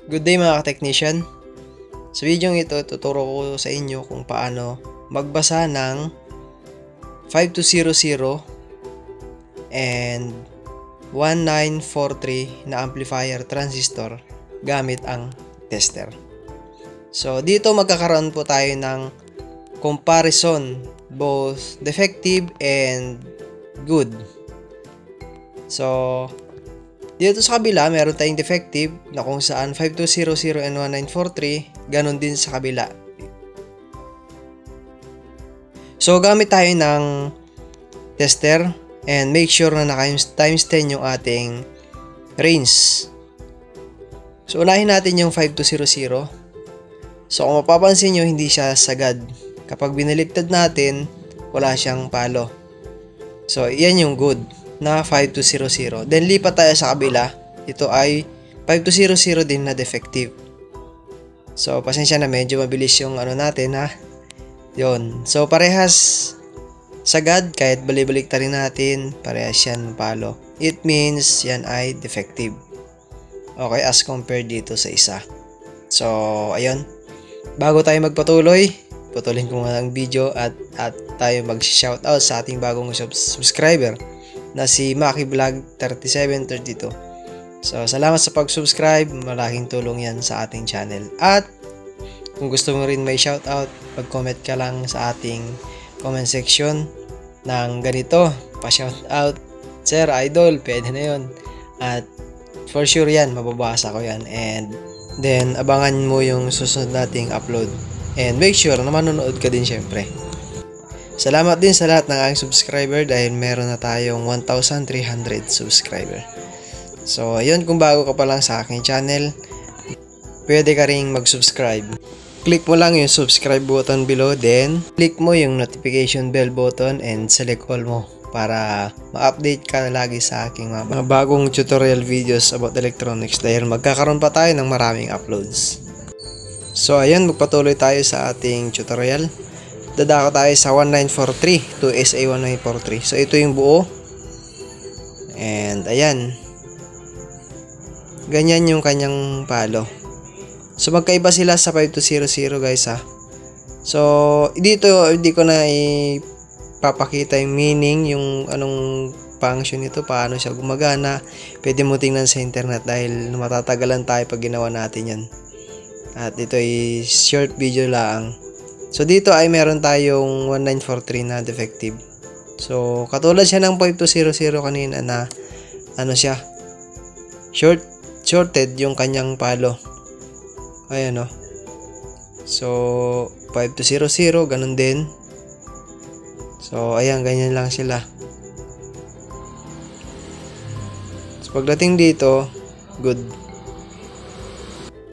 Good day mga ka-technician. Sa video ito, tuturo ko sa inyo kung paano magbasa ng 5200 and 1943 na amplifier transistor gamit ang tester. So dito magkakaroon po tayo ng comparison, both defective and good. So dito sa kabila, meron tayong defective na kung saan 5200 and 1943, ganun din sa kabila. So, gamit tayo ng tester and make sure na naka-times 10 yung ating range. So, unahin natin yung 5200. So, kung mapapansin nyo, hindi siya sagad. Kapag binaliktad natin, wala siyang palo. So, yan yung good na 5200. Then lipat tayo sa kabila. Ito ay 5200 din na defective. So pasensya na, medyo mabilis yung natin ha. Yon. So parehas sagad, kahit balibalik rin natin, parehas yan palo. It means yan ay defective. Okay, as compared dito sa isa. So ayun. Bago tayo magpatuloy, putulin ko muna ang video at tayo mag-shoutout sa ating bagong subscriber na si Maki Vlog 3732. So, salamat sa pag-subscribe. Malaking tulong yan sa ating channel. At kung gusto mo rin may shoutout, mag-comment ka lang sa ating comment section ng ganito. Pa-shoutout. Sir, idol, pwede na yun. At for sure yan, mababasa ko yan. And then, abangan mo yung susunod nating upload. And make sure na manonood ka din syempre. Salamat din sa lahat ng aking subscriber dahil meron na tayong 1,300 subscriber. So, ayun, kung bago ka pa lang sa aking channel, pwede ka ring mag-subscribe. Click mo lang yung subscribe button below, then click mo yung notification bell button and select all mo para ma-update ka lagi sa aking mga bagong tutorial videos about electronics dahil magkakaroon pa tayo ng maraming uploads. So, ayun, magpatuloy tayo sa ating tutorial. Dadako tayo sa 1943 to SA1943. So, ito yung buo. And, ayan. Ganyan yung kanyang palo. So, magkaiba sila sa 5200 guys ha. So, dito, hindi ko na ipapakita yung meaning, yung anong function nito, paano siya gumagana. Pwede mo tingnan sa internet dahil matatagalan tayo pag ginawa natin yan. At ito ay short video lang. So, dito ay meron tayong 1943 na defective. So, katulad siya ng 5200 kanina na siya, shorted yung kanyang palo. Ayan o. So, 5200, ganun din. So, ayan, ganyan lang sila. So, pagdating dito, good.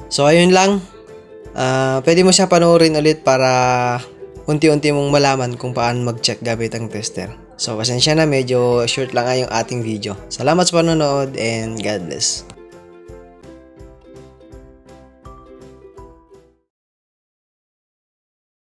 So, ayun lang. Pwede mo siya panoorin ulit para unti-unti mong malaman kung paano mag-check gamit ang tester. So, pasensya na, medyo short lang yung ating video. Salamat sa panonood and God bless.